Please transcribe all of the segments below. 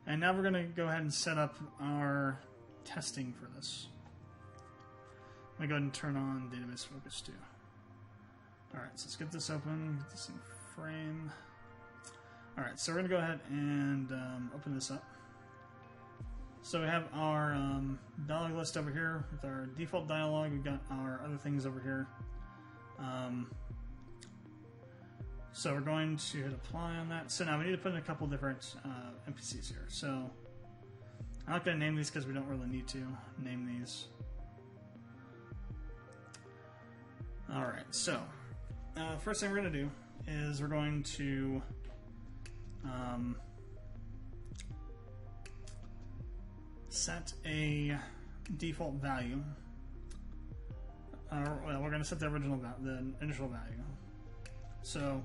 And now we're going to go ahead and set up our testing for this. I'm going to go ahead and turn on database focus too. Alright, so let's get this open, get this in frame. Alright, so we're going to go ahead and open this up. So we have our dialog list over here with our default dialog. We've got our other things over here. So we're going to hit apply on that. So now we need to put in a couple different NPCs here. So I'm not going to name these because we don't really need to name these. Alright, so first thing we're going to do is we're going to set a default value. Well, we're going to set the initial value. So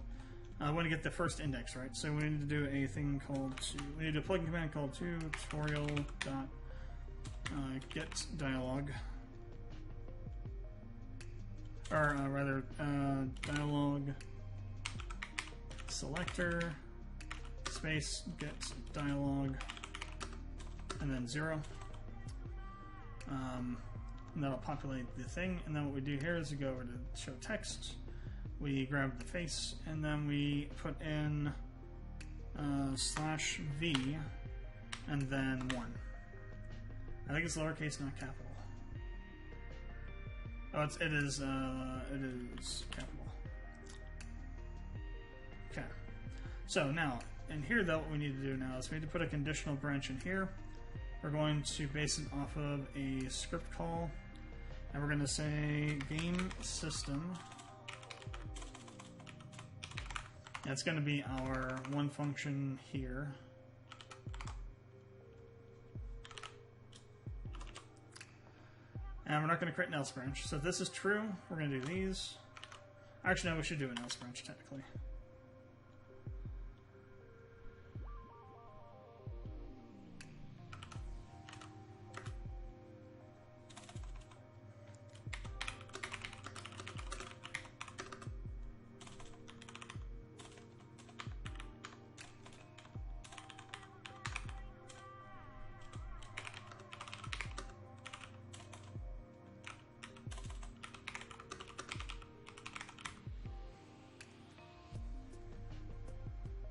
I want to get the first index, right? So we need to do a thing called we need a plugin command called tutorial.get dialog, or rather dialog selector space get dialog and then 0. And that'll populate the thing. And then what we do here is we go over to show text. We grab the face, and then we put in /v, and then 1. I think it's lowercase, not capital. Oh, it is capital. Okay. So now, in here though, what we need to do now is we need to put a conditional branch in here. We're going to base it off of a script call, and we're going to say game system. That's going to be our one function here. And we're not going to create an else branch. So if this is true, we're going to do these. Actually, no, we should do an else branch technically.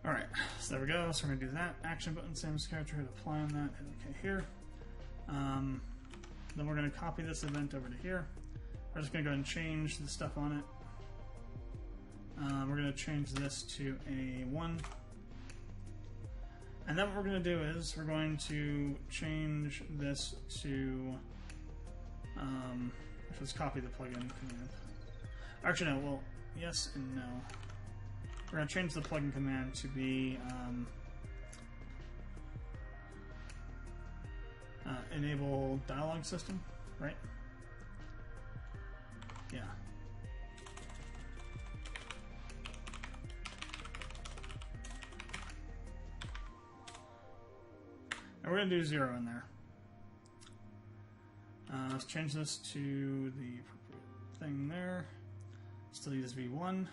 Alright, so there we go. So we're going to do that. Action button, same as character, hit apply on that, hit OK here. Then we're going to copy this event over to here. We're just going to go ahead and change the stuff on it. We're going to change this to a 1. And then what we're going to do is we're going to change this to, let's copy the plugin command. Actually, no, well, yes and no. We're going to change the plugin command to be enable dialog system, right? Yeah. And we're going to do 0 in there. Let's change this to the appropriate thing there. Still use v1.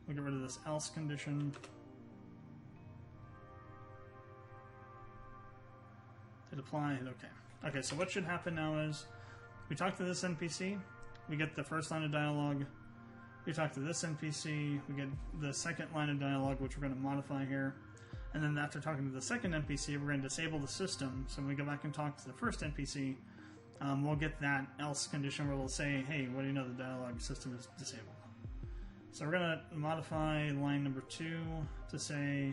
We'll get rid of this else condition. Hit apply, hit OK. Okay, so what should happen now is we talk to this NPC, we get the first line of dialogue. We talk to this NPC, we get the second line of dialogue, which we're going to modify here. And then after talking to the second NPC, we're going to disable the system. So when we go back and talk to the first NPC, we'll get that else condition where we'll say, hey, what do you know, the dialogue system is disabled. So we're going to modify line number 2 to say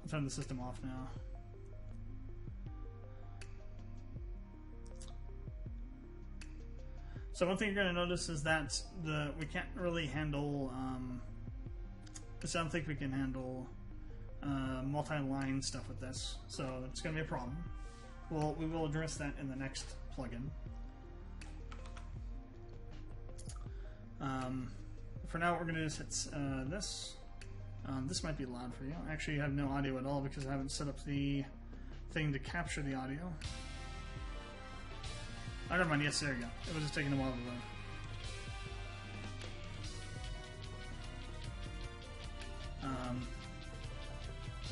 I'll turn the system off now. So one thing you're going to notice is that we can't really handle I don't think we can handle multi-line stuff with this, so it's going to be a problem. We will address that in the next plugin. For now, what we're going to do is hit this. This might be loud for you. Actually, you have no audio at all because I haven't set up the thing to capture the audio. Oh, never mind. Yes, there you go. It was just taking a while to load.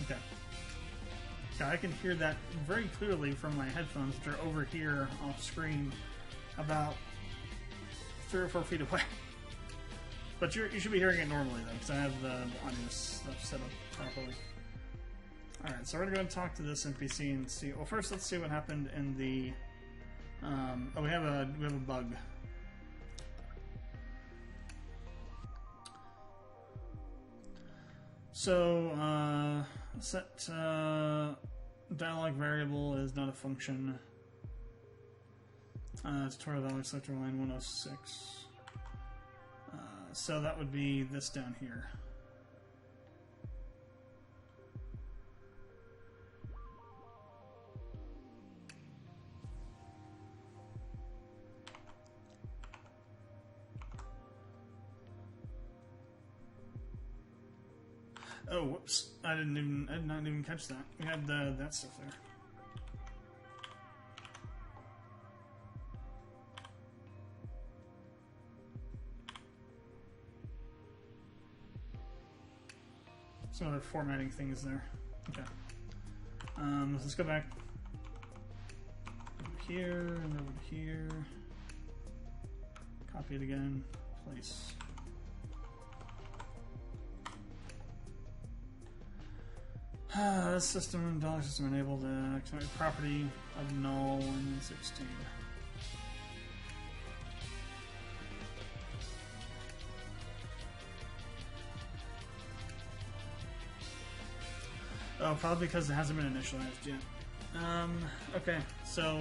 Okay. Yeah, I can hear that very clearly from my headphones, which are over here off screen, about 3 or 4 feet away. But you should be hearing it normally though, because I have the audio stuff set up properly. Alright, so we're going to go and talk to this NPC and see. Well, first let's see what happened in the. Oh, we have a bug. So set dialog variable is not a function. Tutorial dialog selector line 106. So that would be this down here. Oh, whoops! I did not even catch that. We had that stuff there. Some other formatting things there. Okay. Let's go back over here and over here. Copy it again. Place. This system, dollar system enabled property of null 116. Oh, probably because it hasn't been initialized yet. Okay, so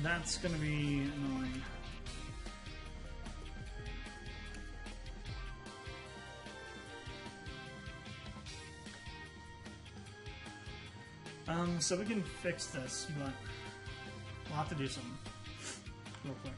that's gonna be annoying. So we can fix this, but we'll have to do something real quick.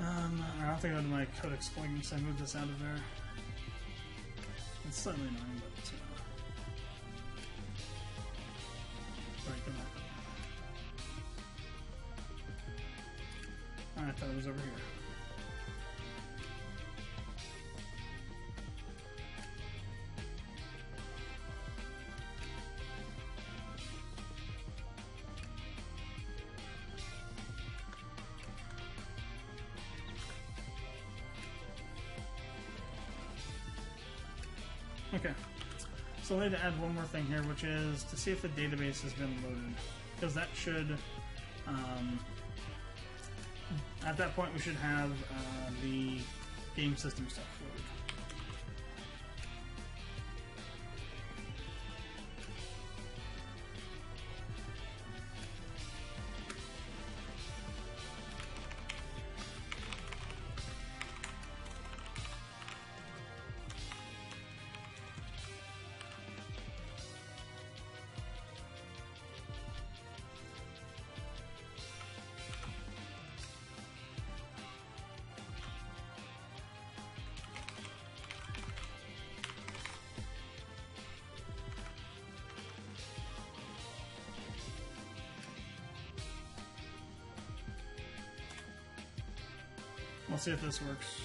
I don't think I have my code exploiting, so I moved this out of there. It's slightly annoying, but right, go back. I thought it was over here. Okay, so I need to add one more thing here, which is to see if the database has been loaded, because that should, at that point we should have the game system stuff loaded. We'll see if this works.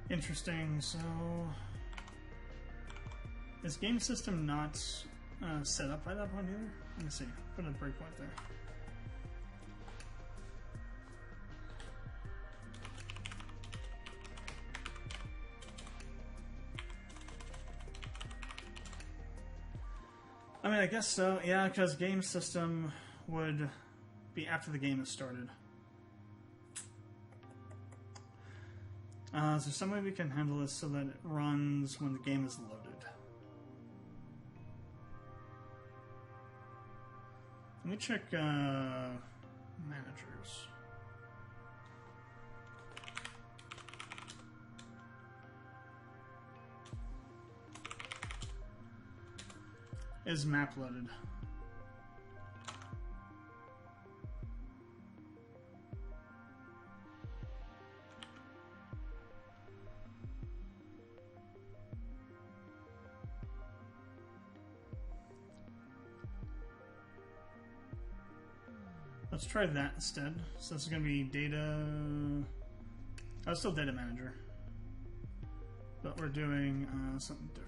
Interesting. So, is game system not set up by that point either? Let me see. Put a breakpoint there. I mean, I guess so. Yeah, because game system would be after the game has started. Is there some way we can handle this so that it runs when the game is loaded? Let me check managers. Is map loaded? Let's try that instead. So this is going to be data. Oh, it's still data manager, but we're doing something different.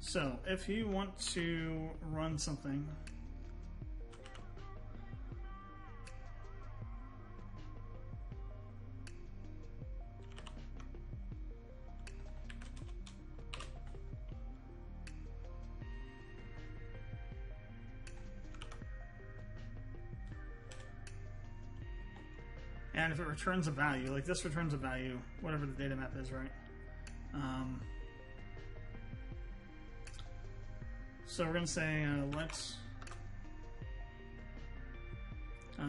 So, if you want to run something, and if it returns a value, like this returns a value, whatever the data map is, right? So we're going to say let's so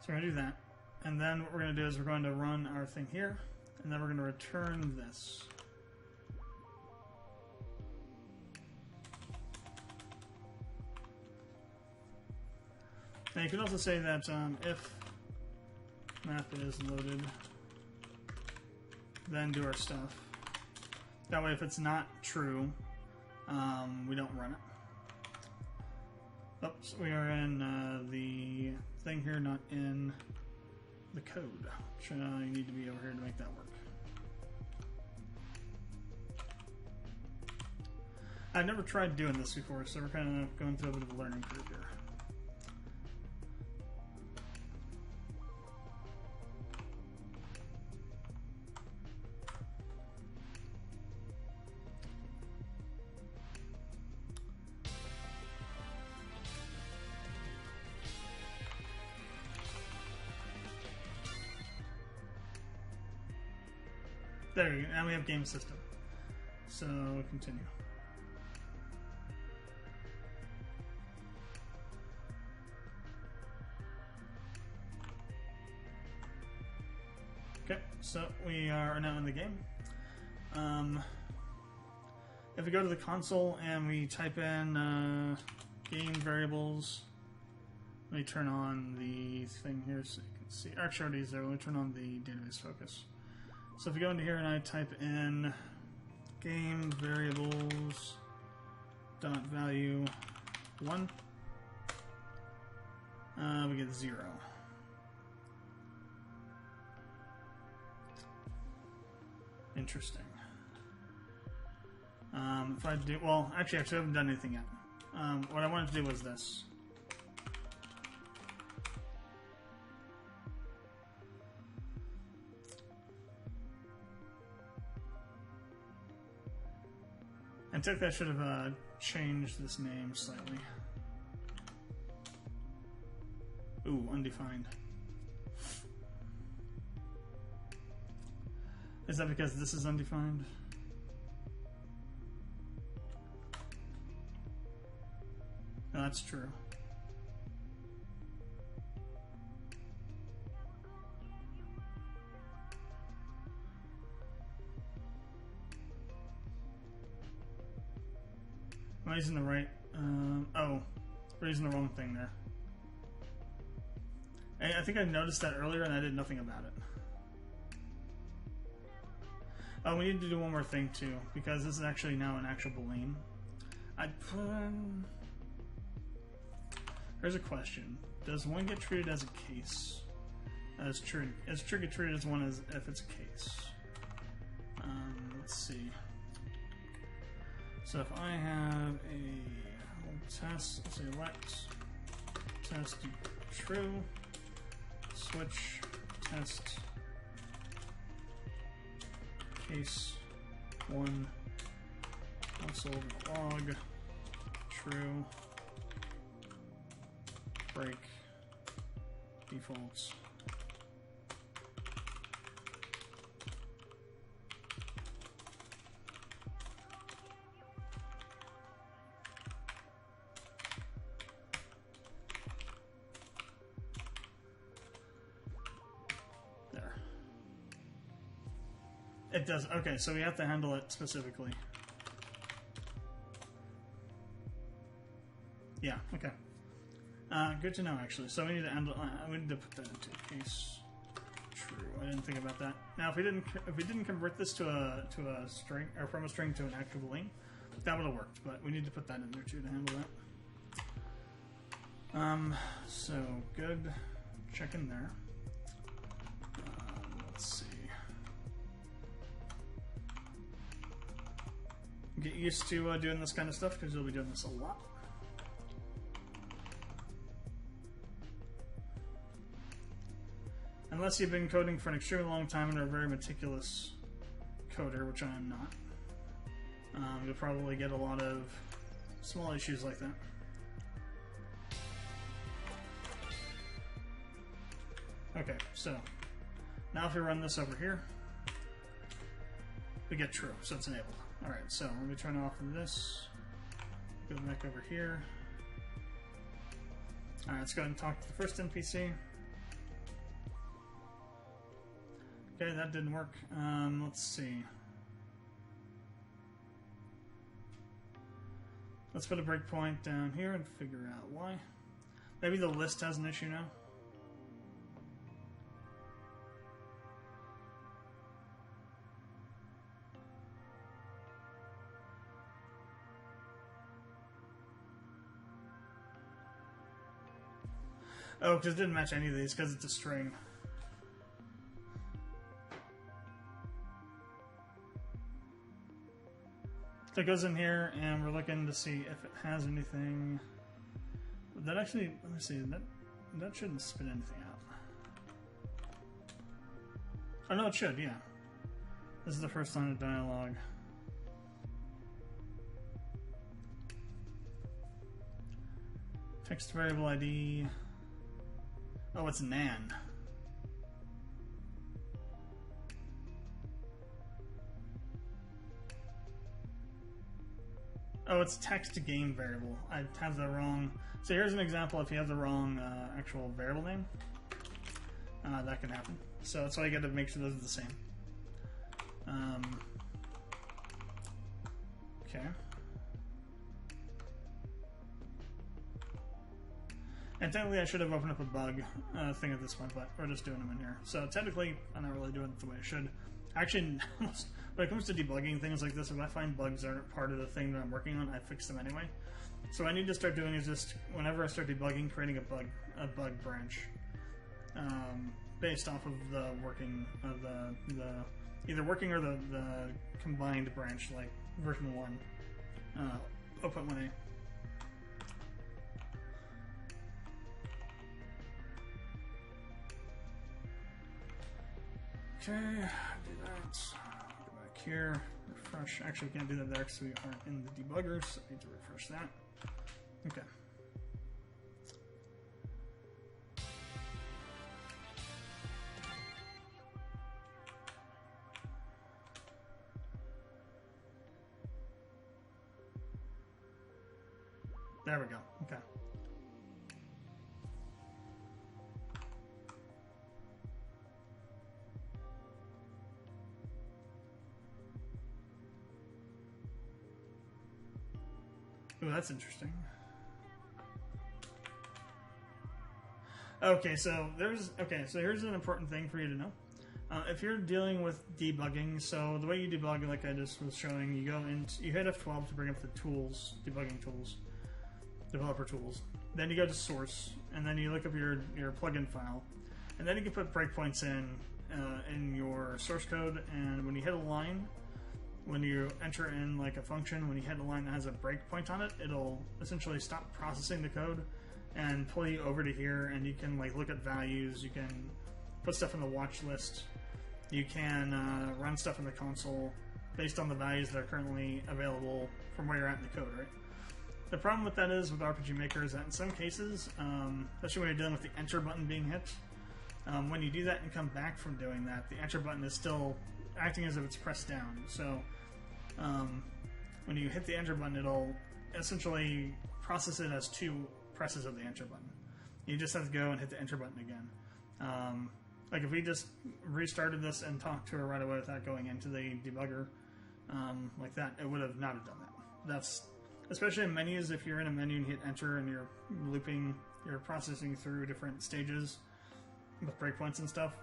we're going to do that, and then what we're going to do is we're going to run our thing here, and then we're going to return this. Now you can also say that if map is loaded, then do our stuff. That way if it's not true, we don't run it. Oops, we are in the thing here, not in the code. Which you need to be over here to make that work. I've never tried doing this before, so we're kind of going through a bit of a learning curve here. There we go. Now we have game system. So continue. Okay, so we are now in the game. If we go to the console and we type in game variables, let me turn on the thing here so you can see. Actually, already is there. Let me turn on the database focus. So if you go into here and I type in game variables dot value 1, we get 0. Interesting. If I do, well, actually I haven't done anything yet. What I wanted to do was this. I think I should have changed this name slightly. Ooh, undefined. Is that because this is undefined? that's true. Am I using the right? Oh, we're using the wrong thing there. I think I noticed that earlier and I did nothing about it. Oh, we need to do one more thing too, because this is actually now an actual lane. Here's a question: does one get treated as a case? As trigger get treated as one as if it's a case? Let's see. So if I have a test, select test true, switch test case 1 console log true break defaults. It does. Okay, so we have to handle it specifically. Yeah. Okay. Good to know, actually. So we need to handle. We need to put that into case true. I didn't think about that. Now, if we didn't convert this to a string, or from a string to an actual link, that would have worked. But we need to put that in there too to handle that. So good. Check in there. Let's see. Get used to doing this kind of stuff because you'll be doing this a lot. Unless you've been coding for an extremely long time and are a very meticulous coder, which I am not. You'll probably get a lot of small issues like that. Okay, so now if we run this over here, we get true, so it's enabled. Alright, so let me turn off this. Go back over here. Alright, let's go ahead and talk to the first NPC. Okay, that didn't work. Let's see. Let's put a breakpoint down here and figure out why. Maybe the list has an issue now. Oh, because it didn't match any of these because it's a string. So it goes in here and we're looking to see if it has anything. That actually, let me see, that shouldn't spit anything out. Oh no, it should, yeah. This is the first line of dialogue. Text variable ID. Oh, it's nan. Oh, it's text game variable. I have the wrong. So here's an example. If you have the wrong actual variable name, that can happen. So that's why you got to make sure those are the same. Okay. And technically, I should have opened up a bug thing at this point, but we're just doing them in here. So technically, I'm not really doing it the way I should. Actually, when it comes to debugging things like this, if I find bugs aren't part of the thing that I'm working on, I fix them anyway. So what I need to start doing is just, whenever I start debugging, creating a bug branch based off of the working of the either working or the combined branch, like version 1, 0.1a. Okay, do that. Go back here, refresh. Actually, we can't do that there because we aren't in the debugger, so I need to refresh that. Okay. There we go. Okay. Ooh, that's interesting. Okay, so here's an important thing for you to know. If you're dealing with debugging, so the way you debug, like I just was showing, you go in, you hit F12 to bring up the tools, debugging tools, developer tools. Then you go to source, and then you look up your plugin file, and then you can put breakpoints in your source code. And when you hit a line, when you enter in like a function, when you hit a line that has a breakpoint on it, it'll essentially stop processing the code and pull you over to here, and you can like look at values. You can put stuff in the watch list. You can run stuff in the console based on the values that are currently available from where you're at in the code, right? The problem with that is with RPG Maker is that in some cases, especially when you're dealing with the enter button being hit, when you do that and come back from doing that, the enter button is still acting as if it's pressed down. So when you hit the enter button, it'll essentially process it as two presses of the enter button. You just have to go and hit the enter button again. Like if we just restarted this and talked to her right away without going into the debugger like that, it would have not have done that. That's especially in menus. If you're in a menu and you hit enter and you're looping, you're processing through different stages with breakpoints and stuff,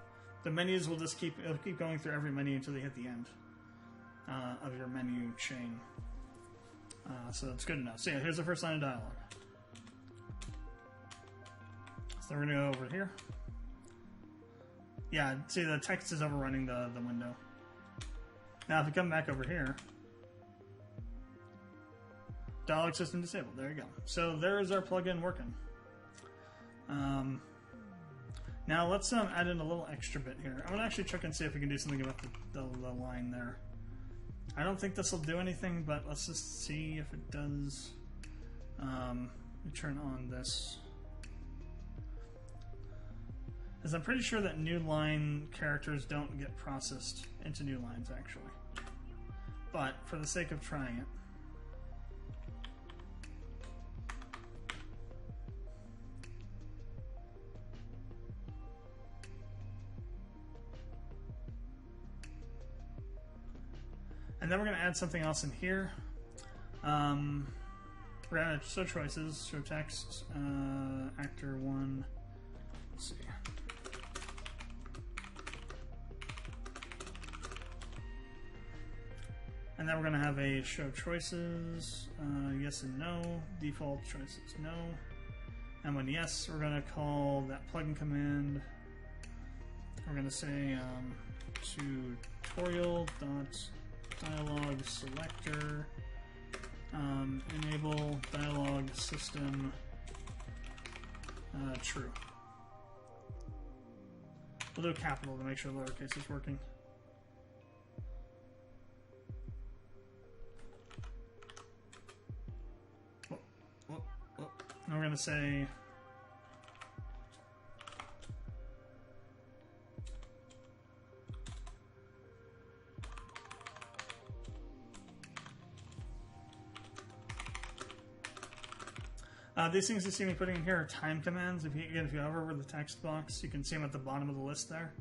the menus will just keep going through every menu until they hit the end of your menu chain. So that's good enough. So yeah, here's the first line of dialogue. So we're going to go over here. Yeah, see the text is overrunning the window. Now if you come back over here, dialog system disabled. There you go. So there is our plugin working. Now let's add in a little extra bit here. I'm going to actually check and see if we can do something about the line there. I don't think this will do anything, but let's just see if it does. Let me turn on this. Because I'm pretty sure that new line characters don't get processed into new lines, actually. But for the sake of trying it, and then we're going to add something else in here. We're going to show choices, show text, actor 1. Let's see. And then we're going to have a show choices, yes and no, default choices, no. And when yes, we're going to call that plugin command. We're going to say tutorial.dialog selector enable dialog system true. We'll do a capital to make sure lowercase is working. And we're going to say these things you see me putting in here are time commands. If you hover over the text box, you can see them at the bottom of the list there.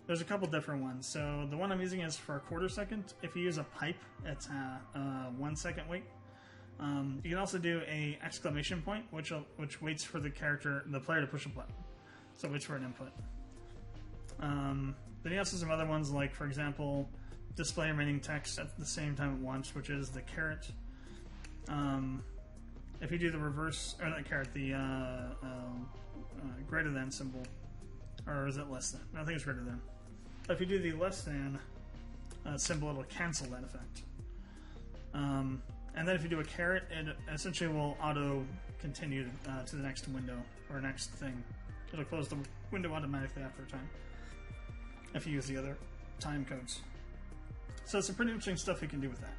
There's a couple different ones. So the one I'm using is for a quarter second. If you use a pipe, it's 1 second wait. You can also do a exclamation point, which waits for the player to push a button. So it waits for an input. Then you also have some other ones, like for example, display remaining text at the same time at once, which is the caret. If you do the reverse, or not caret, the greater than symbol, or is it less than? I think it's greater than. But if you do the less than symbol, it'll cancel that effect. And then if you do a caret, it essentially will auto continue to the next window or next thing. It'll close the window automatically after a time if you use the other time codes. So some pretty interesting stuff you can do with that.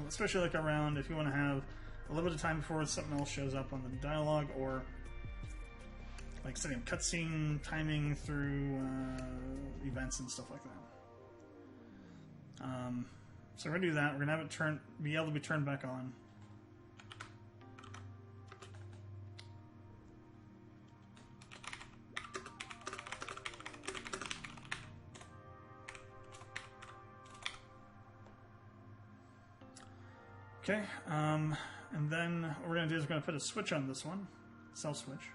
Especially like around if you want to have a little bit of time before something else shows up on the dialogue, or like setting up cutscene timing through events and stuff like that. So we're going to do that. We're going to have it be able to be turned back on. Okay, and then what we're going to do is we're going to put a switch on this one, self switch.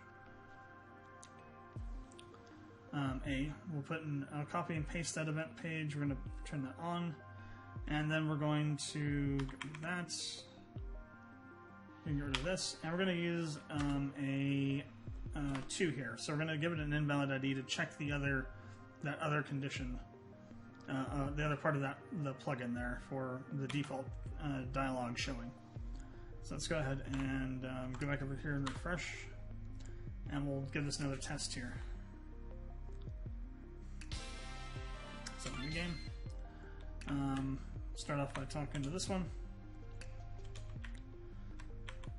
We'll put in a copy and paste that event page. We're going to turn that on, and then we're going to get rid of that. We can get rid of this, and we're going to use a 2 here. So we're going to give it an invalid ID to check that other condition, the other part of the plugin there for the default dialog showing. So let's go ahead and go back over here and refresh, and we'll give this another test here. So new game. Start off by talking to this one.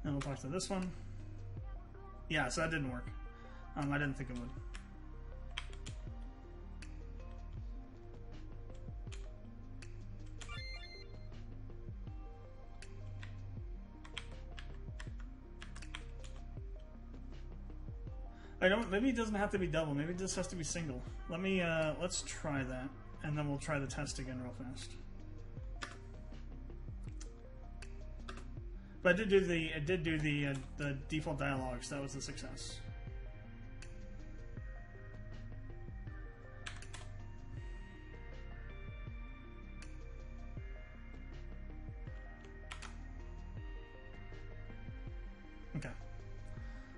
Then we'll talk to this one. Yeah, so that didn't work. I didn't think it would. Maybe it doesn't have to be double. Maybe it just has to be single. Let's try that, and then we'll try the test again real fast. But it did do the default dialogue, so that was a success. Okay.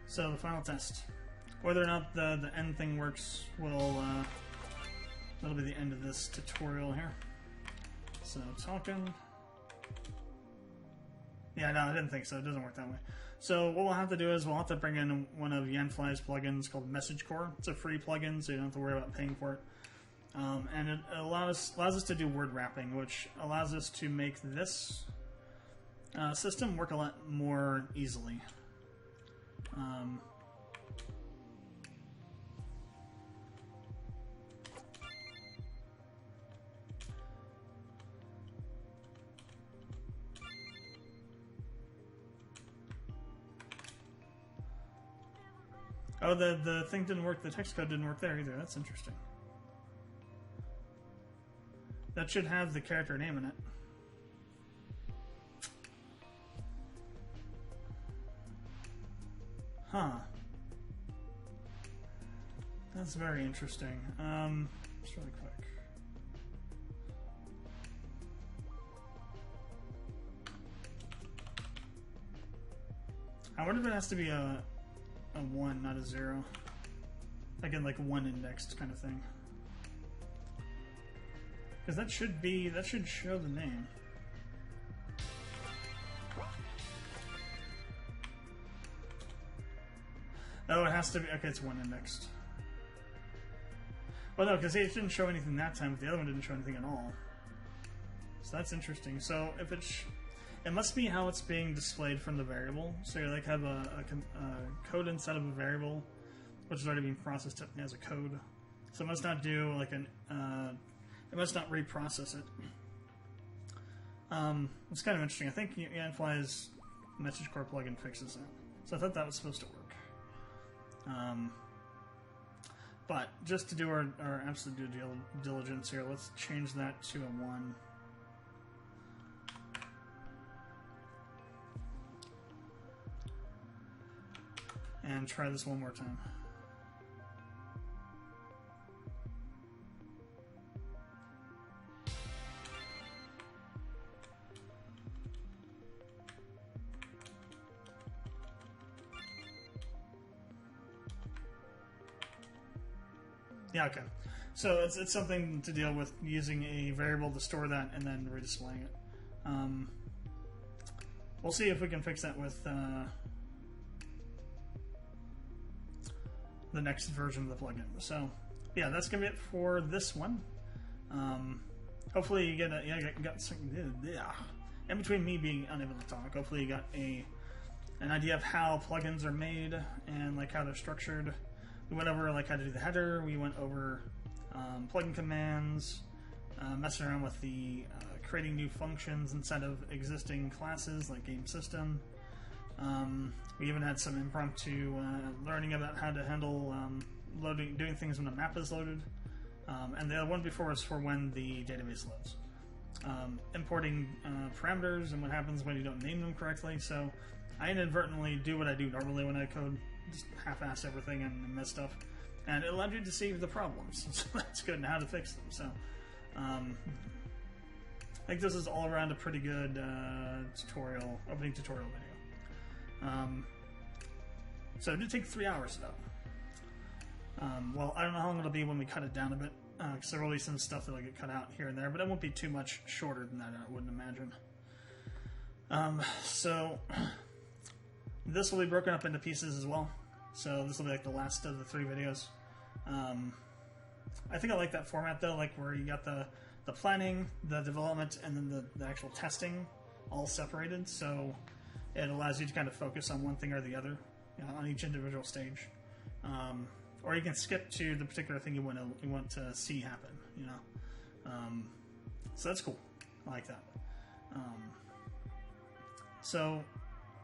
So the final test. Whether or not the end thing works that'll be the end of this tutorial here. So talking. Yeah, no, I didn't think so. It doesn't work that way. So what we'll have to do is we'll have to bring in one of Yanfly's plugins called Message Core. It's a free plugin, so you don't have to worry about paying for it. And it allows us to do word wrapping, which allows us to make this system work a lot more easily. Oh, the thing didn't work, the text code didn't work there either. That's interesting. That should have the character name in it. Huh. That's very interesting. Just really quick. I wonder if it has to be a 1, not a 0. Again, like 1 indexed kind of thing. Because that should show the name. Oh, it has to be, okay, it's 1 indexed. Well, no, because it didn't show anything that time, but the other one didn't show anything at all. So that's interesting. So if it must be how it's being displayed from the variable. So you like have a code inside of a variable, which is already being processed as a code. So it must not do like it must not reprocess it. It's kind of interesting. I think Yanfly's Message Core plugin fixes that. So I thought that was supposed to work. But just to do our absolute due diligence here, let's change that to a 1. And try this one more time. Yeah, okay. So it's something to deal with using a variable to store that and then redisplaying it. We'll see if we can fix that with the next version of the plugin. So yeah, that's gonna be it for this one. Hopefully you got something. In between me being unable to talk, hopefully you got an idea of how plugins are made and like how they're structured. We went over like how to do the header. We went over plugin commands, messing around with the creating new functions instead of existing classes like game system. We even had some impromptu learning about how to handle doing things when a map is loaded. And the other one before was for when the database loads. importing parameters and what happens when you don't name them correctly. So I inadvertently do what I do normally when I code, just half-ass everything and miss stuff. And it allowed you to see the problems, so that's good, and how to fix them. So I think this is all around a pretty good opening tutorial video. So it did take 3 hours though. Well, I don't know how long it'll be when we cut it down a bit, because there will be some stuff that'll get cut out here and there, but it won't be too much shorter than that, I wouldn't imagine. So this will be broken up into pieces as well. So this will be like the last of the 3 videos. I think I like that format though, like where you got the planning, the development, and then the actual testing all separated. So it allows you to kind of focus on one thing or the other, you know, on each individual stage. Or you can skip to the particular thing you want to see happen, you know. So that's cool. I like that. So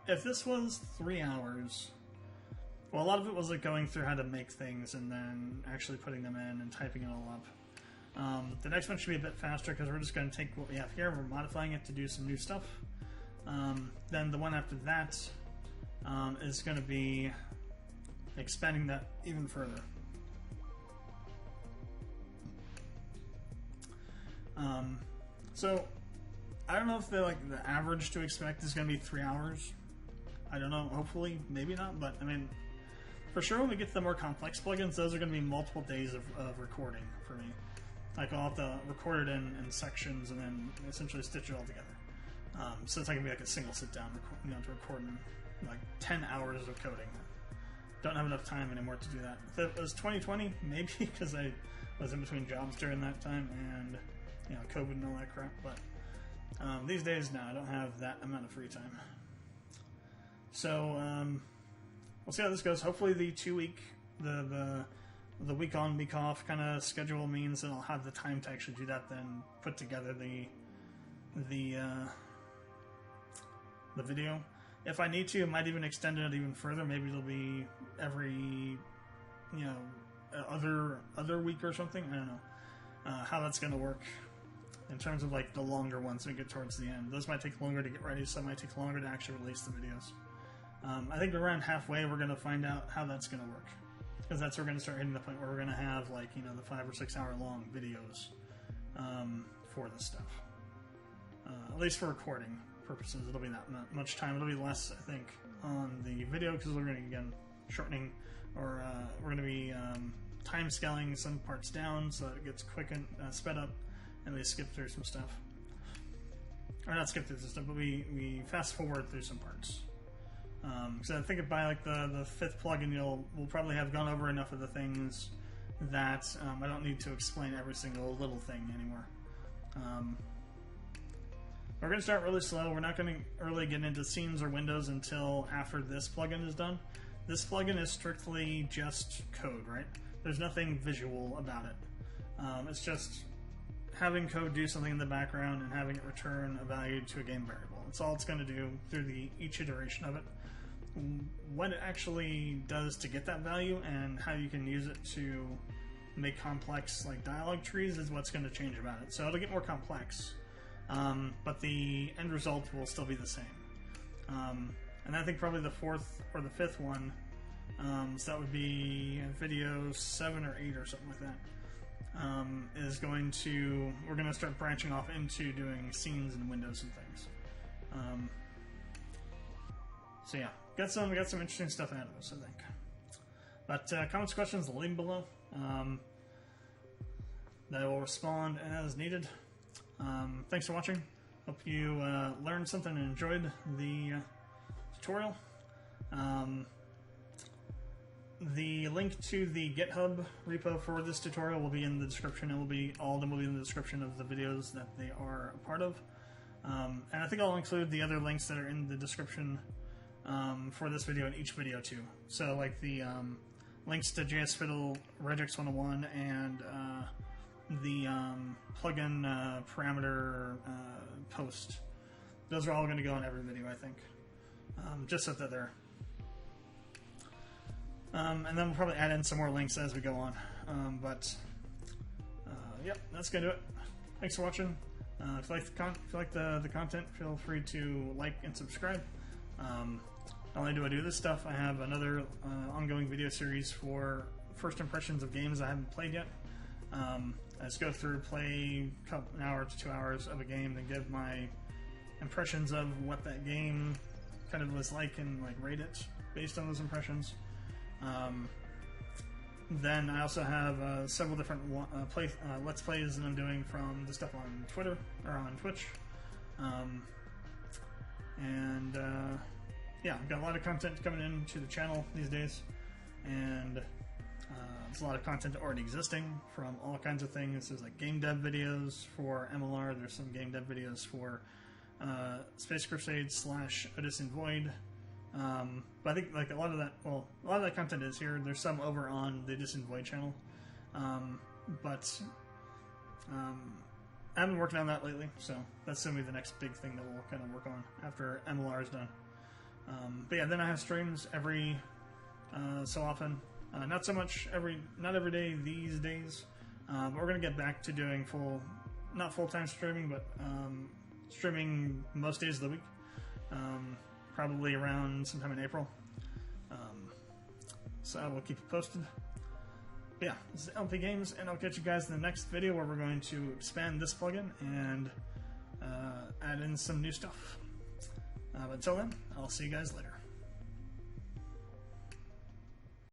if this was 3 hours, well, a lot of it was like going through how to make things and then actually putting them in and typing it all up. The next one should be a bit faster because we're just going to take what we have here, we're modifying it to do some new stuff. Then the one after that is going to be expanding that even further. So I don't know if the average to expect is going to be 3 hours. I don't know. Hopefully, maybe not. But I mean, for sure, when we get to the more complex plugins, those are going to be multiple days of recording for me. Like I'll have to record it in sections and then essentially stitch it all together. So it's not going to be like a single sit down, to record in like 10 hours of coding. Don't have enough time anymore to do that. If it was 2020, maybe, because I was in between jobs during that time and, you know, COVID and all that crap. But these days, no, I don't have that amount of free time. So we'll see how this goes. Hopefully, the 2-week, the week on, week off kind of schedule means that I'll have the time to actually do that. Then put together the video. If I need to, I might even extend it even further. Maybe it'll be every, you know, other week or something. I don't know how that's going to work in terms of like the longer ones when we get towards the end. Those might take longer to get ready, so it might take longer to actually release the videos. I think around halfway we're going to find out how that's going to work, because that's where we're going to start hitting the point where we're going to have like, you know, the 5 or 6 hour long videos for this stuff. At least for recording purposes, it'll be that much time. It'll be less, I think, on the video because we're going to, again, shortening, or we're going to be time scaling some parts down so that it gets quick and sped up, and we skip through some stuff. Or not skip through some stuff, but we fast forward through some parts. So I think by like the 5th plugin, we'll probably have gone over enough of the things that I don't need to explain every single little thing anymore. We're going to start really slow. We're not going to really get into scenes or windows until after this plugin is done. This plugin is strictly just code, right? There's nothing visual about it. It's just having code do something in the background and having it return a value to a game variable. That's all it's going to do through each iteration of it. What it actually does to get that value and how you can use it to make complex like dialogue trees is what's going to change about it. So it'll get more complex. But the end result will still be the same. And I think probably the 4th or the 5th one, so that would be video 7 or 8 or something like that, is going to, we're going to start branching off into doing scenes and windows and things. So yeah, we got some interesting stuff out of this, I think. But comments, questions, leave them below. I will respond as needed. Thanks for watching. Hope you learned something and enjoyed the tutorial. The link to the GitHub repo for this tutorial will be in the description. All of them will be in the description of the videos that they are a part of. And I think I'll include the other links that are in the description for this video and each video too. So like the links to JS Fiddle, Regex 101, and the plugin parameter post. Those are all going to go in every video, I think. Just so that they're there. And then we'll probably add in some more links as we go on. Yep, that's going to do it. Thanks for watching. If you like the content, feel free to like and subscribe. Not only do I do this stuff, I have another ongoing video series for first impressions of games I haven't played yet. I just go through, play an hour to 2 hours of a game, then give my impressions of what that game kind of was like and like rate it based on those impressions. Then I also have several different Let's Plays that I'm doing from the stuff on Twitter or on Twitch. Yeah, I've got a lot of content coming into the channel these days, and there's a lot of content already existing from all kinds of things. There's like game dev videos for Emilar. There's some game dev videos for Space Crusade / Odyssey Void. But I think like a lot of that content is here. There's some over on the Odyssey Void channel, but I haven't been working on that lately, so that's going to be the next big thing that we'll kind of work on after Emilar is done. But yeah, then I have streams every so often. Not so much not every day these days. But we're going to get back to doing not full-time streaming, but streaming most days of the week. Probably around sometime in April. So I will keep you posted. But yeah, this is LP Games, and I'll catch you guys in the next video where we're going to expand this plugin and add in some new stuff. But until then, I'll see you guys later.